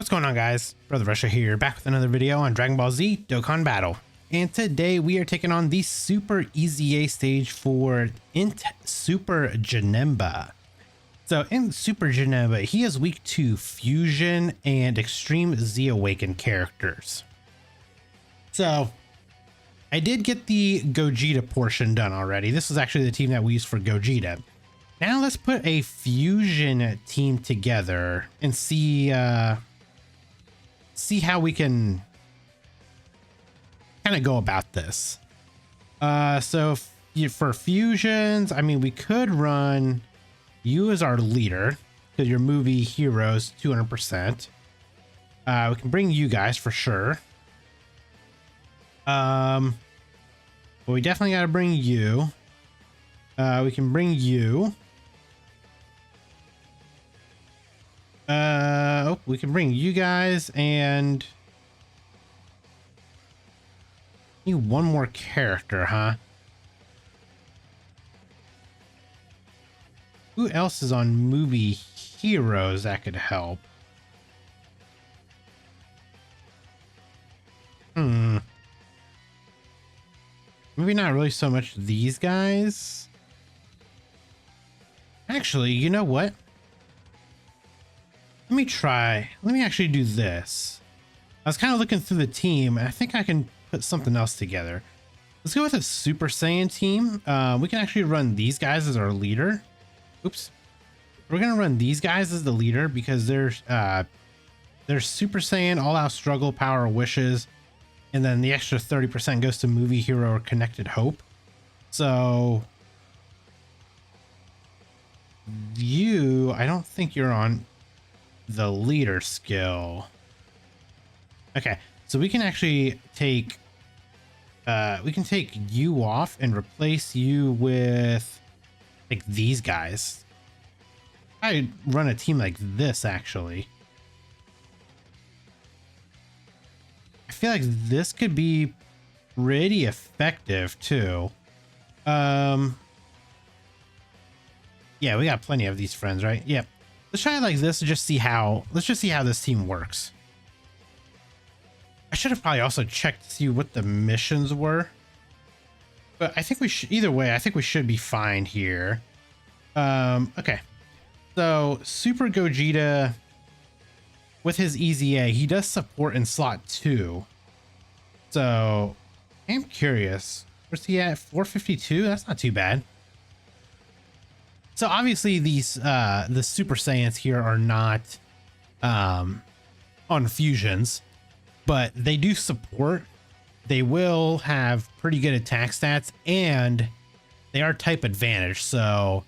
What's going on, guys? Brother Russia here, back with another video on Dragon Ball Z Dokkan Battle. And today we are taking on the Super EZA stage for INT Super JANEMBA. So in Super JANEMBA, he is weak to Fusion and Extreme Z Awakened characters. So I did get the Gogeta portion done already. This is actually the team that we used for Gogeta. Now let's put a Fusion team together and see how we can kind of go about this. So for fusions, I mean, we could run you as our leader because your movie heroes 200%. We can bring you guys for sure. But we definitely got to bring you. We can bring you. We can bring you guys and need one more character, huh? Who else is on movie heroes that could help? Maybe not really so much these guys. Actually, you know what? Let me actually do this. I was kind of looking through the team and I think I can put something else together. Let's go with a Super Saiyan team. We can actually run these guys as our leader. Oops. We're going to run these guys as the leader because they're Super Saiyan, all out struggle, power, wishes. And then the extra 30% goes to movie hero or connected hope. So I don't think you're on the leader skill. Okay, so we can actually take you off and replace you with like these guys. I run a team like this actually. I feel like this could be pretty effective too. Yeah, we got plenty of these friends, right? Yep. Let's try it like this to just see how, let's just see how this team works. I should have probably also checked to see what the missions were, but I think we should, either way, I think we should be fine here. Okay. So Super Gogeta with his EZA, he does support in slot 2. So I'm curious, where's he at? 452? That's not too bad. So obviously these the Super Saiyans here are not on fusions, but they do support. They will have pretty good attack stats and they are type advantage. So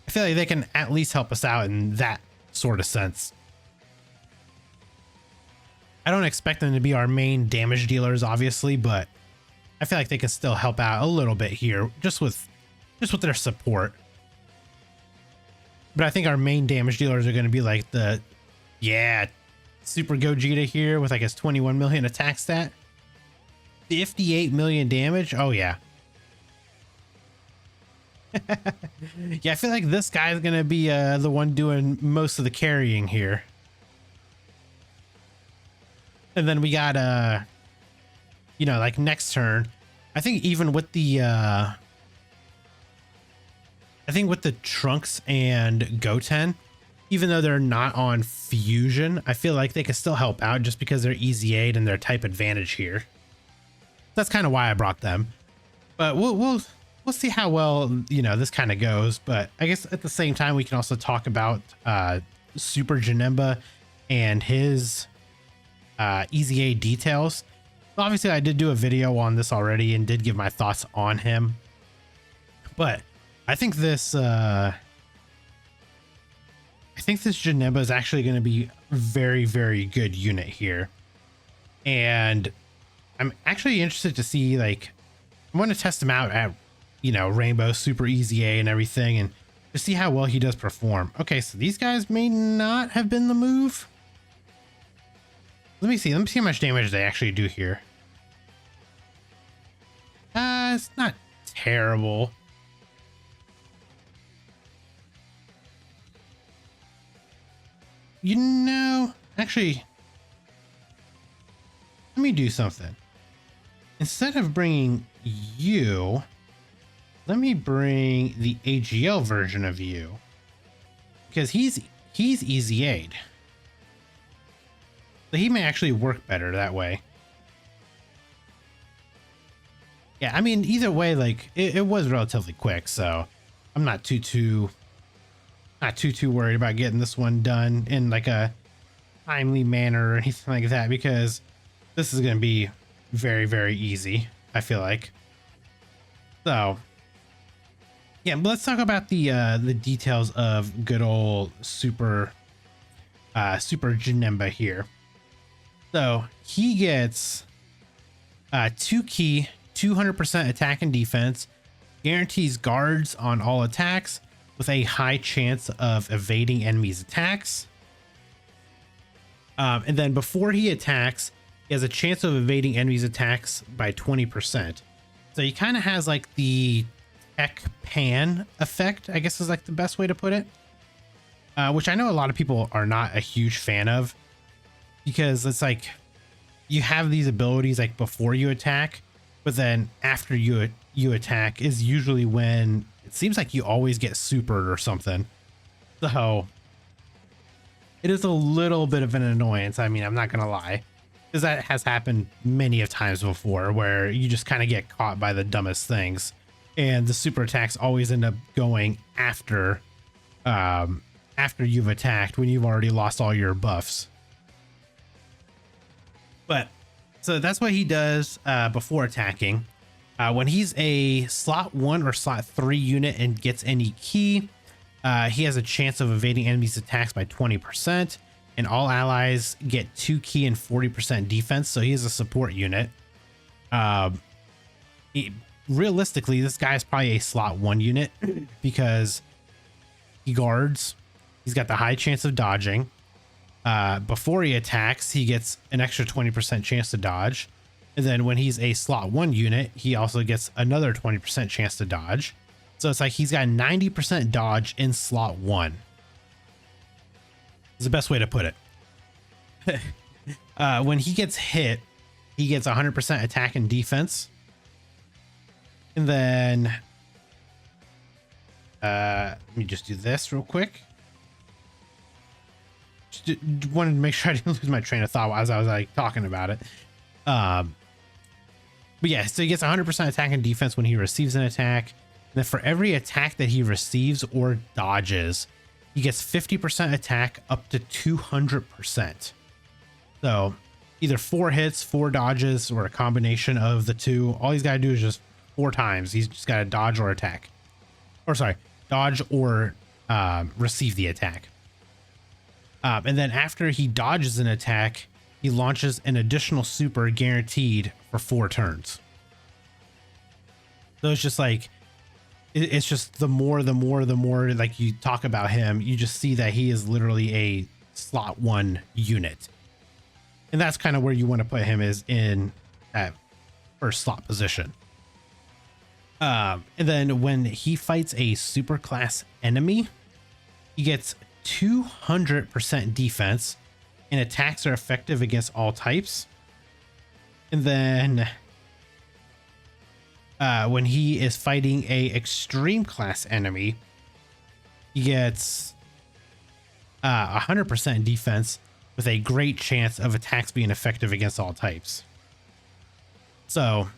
I feel like they can at least help us out in that sort of sense. I don't expect them to be our main damage dealers, obviously, but I feel like they can still help out a little bit here just with their support. But I think our main damage dealers are going to be like the, yeah, Super Gogeta here with like his 21 million attack stat, 58 million damage. Oh yeah. Yeah, I feel like this guy is going to be the one doing most of the carrying here. And then we got you know, like next turn, I think even with the I think with the Trunks and Goten, even though they're not on fusion, I feel like they can still help out just because they're EZA'd and they're type advantage here. That's kind of why I brought them. But we'll see how well, you know, this kind of goes. But I guess at the same time, we can also talk about Super JANEMBA and his EZA details. Obviously, I did do a video on this already and did give my thoughts on him. But I think this JANEMBA is actually going to be very, very good unit here. And I'm actually interested to see, like, I want to test him out at, you know, Rainbow Super EZA and everything and to see how well he does perform. Okay, so these guys may not have been the move. Let me see how much damage they actually do here. It's not terrible. you know, actually, let me do something. Instead of bringing you, let me bring the AGL version of you, because he's EZA'd. So he may actually work better that way. Yeah, I mean, either way, like it was relatively quick, so I'm not too worried about getting this one done in like a timely manner or anything like that, because this is going to be very, very easy, I feel like. So yeah, but let's talk about the details of good old super JANEMBA here. So he gets 2 key, 200% attack and defense, guarantees guards on all attacks with a high chance of evading enemies' attacks. And then before he attacks, he has a chance of evading enemies' attacks by 20%. So he kind of has like the tech pan effect, I guess is like the best way to put it. Which I know a lot of people are not a huge fan of, because it's like you have these abilities like before you attack, but then after you attack is usually when it seems like you always get supered or something. So it is a little bit of an annoyance. I mean, I'm not gonna lie, because that has happened many of times before where you just kind of get caught by the dumbest things, and the super attacks always end up going after you've attacked, when you've already lost all your buffs. But so that's what he does before attacking. When he's a slot 1 or slot 3 unit and gets any key, he has a chance of evading enemies' attacks by 20%, and all allies get 2 key and 40% defense. So he is a support unit. Realistically, this guy is probably a slot 1 unit because he guards. He's got the high chance of dodging. Before he attacks, he gets an extra 20% chance to dodge. And then when he's a slot 1 unit, he also gets another 20% chance to dodge. So it's like he's got 90% dodge in slot 1. Is the best way to put it. When he gets hit, he gets 100% attack and defense. And then let me just do this real quick. Just wanted to make sure I didn't lose my train of thought as I was like talking about it. But yeah, so he gets 100% attack and defense when he receives an attack. And then for every attack that he receives or dodges, he gets 50% attack up to 200%. So either 4 hits, 4 dodges, or a combination of the two. All he's got to do is just 4 times. He's just got to dodge or attack. Or sorry, dodge or receive the attack. And then after he dodges an attack, he launches an additional super guaranteed for 4 turns. So it's just like, it's just the more like you talk about him, you just see that he is literally a slot 1 unit. And that's kind of where you want to put him, is in that first slot position. And then when he fights a super class enemy, he gets 200% defense, and attacks are effective against all types. And then when he is fighting a extreme class enemy, he gets 100% defense with a great chance of attacks being effective against all types. So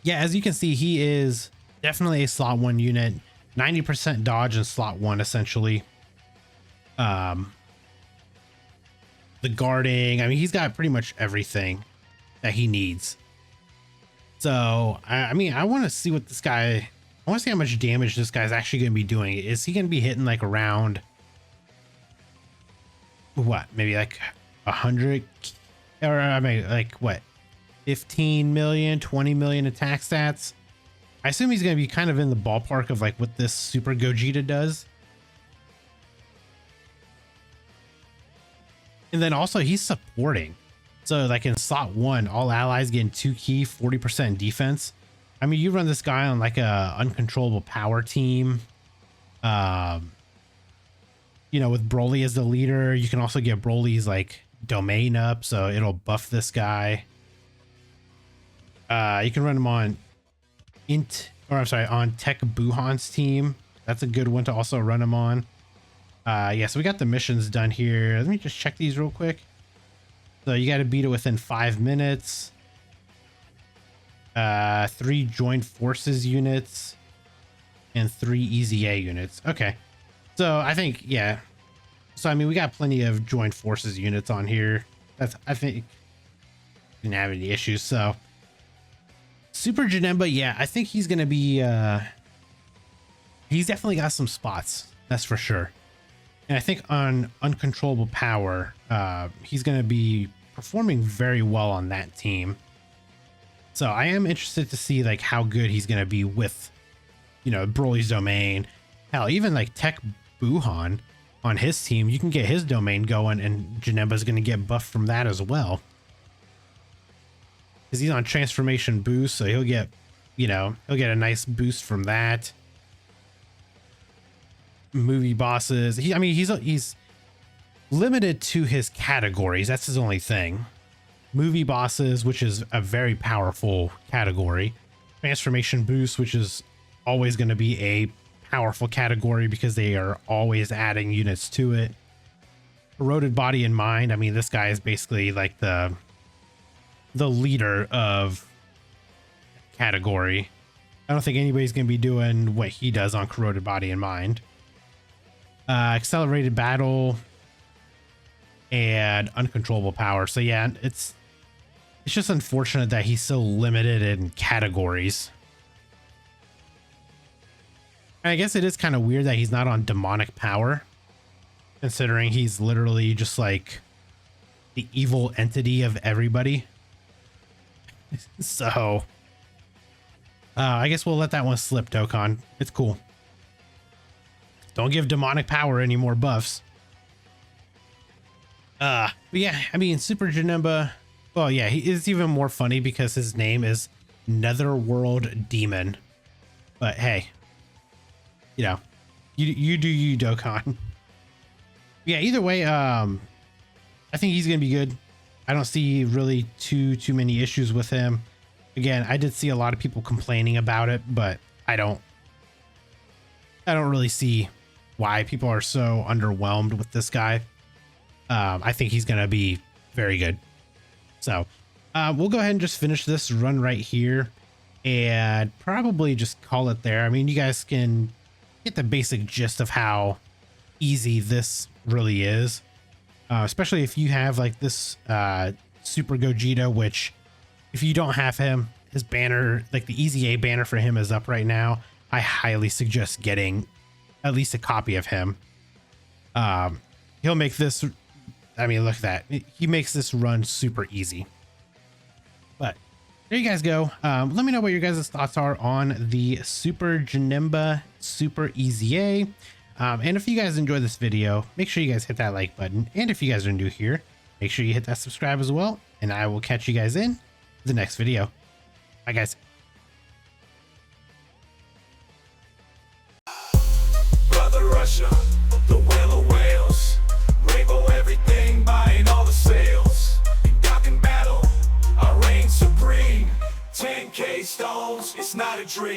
yeah, as you can see, he is definitely a slot 1 unit, 90% dodge in slot 1 essentially. The guarding, I mean, he's got pretty much everything that he needs. So I mean, I want to see what this guy, I want to see how much damage this guy's actually going to be doing. Is he going to be hitting like around what, maybe like 100, or I mean like what, 15 million, 20 million attack stats? I assume he's going to be kind of in the ballpark of like what this Super Gogeta does. And then also he's supporting. So like in slot 1, all allies getting 2 key, 40% defense. I mean, you run this guy on like a uncontrollable power team. you know, with Broly as the leader, you can also get Broly's like domain up, so it'll buff this guy. You can run him on INT, or I'm sorry, on Tech Buhan's team. That's a good one to also run him on. Yeah, so we got the missions done here. Let me just check these real quick. So you got to beat it within 5 minutes. 3 joint forces units and 3 EZA units. Okay. So I think, yeah. So, I mean, we got plenty of joint forces units on here. I think didn't have any issues. So Super Janemba, yeah, I think he's going to be, he's definitely got some spots. That's for sure. And I think on Uncontrollable Power, he's going to be performing very well on that team. So I am interested to see like how good he's going to be with, you know, Broly's domain. Hell, even like Tech Buhan on his team, you can get his domain going and Janemba's going to get buffed from that as well. Because he's on transformation boost, so he'll get, you know, he'll get a nice boost from that. Movie bosses. I mean, he's limited to his categories. That's his only thing. Movie bosses, which is a very powerful category. Transformation boost, which is always going to be a powerful category because they are always adding units to it. Corroded Body and Mind. I mean, this guy is basically like the leader of category. I don't think anybody's going to be doing what he does on Corroded Body and Mind. Accelerated Battle and Uncontrollable Power. So yeah, it's just unfortunate that he's so limited in categories. And I guess it is kind of weird that he's not on Demonic Power, considering he's literally just like the evil entity of everybody. So I guess we'll let that one slip, Dokkan. It's cool. Don't give Demonic Power any more buffs. But yeah, I mean, Super Janemba, well, yeah, he is even more funny because his name is Netherworld Demon. But hey, you know, you do you, Dokkan. Yeah, either way, I think he's gonna be good. I don't see really too many issues with him. Again, I did see a lot of people complaining about it, but I don't really see why people are so underwhelmed with this guy. I think he's going to be very good. So we'll go ahead and just finish this run right here and probably just call it there. I mean, you guys can get the basic gist of how easy this really is, especially if you have like this Super Gogeta, which if you don't have him, his banner, like the EZA banner for him is up right now. I highly suggest getting at least a copy of him. He'll make this, I mean, look at that. He makes this run super easy. But there you guys go. Let me know what your guys' thoughts are on the Super Janemba Super EZA. And if you guys enjoyed this video, make sure you guys hit that like button. And if you guys are new here, make sure you hit that subscribe as well. And I will catch you guys in the next video. Bye, guys. Brother Russia, the whale of whales, rainbow everything, buying all the sales. In Dokkan battle, I reign supreme. 10K stones, it's not a dream.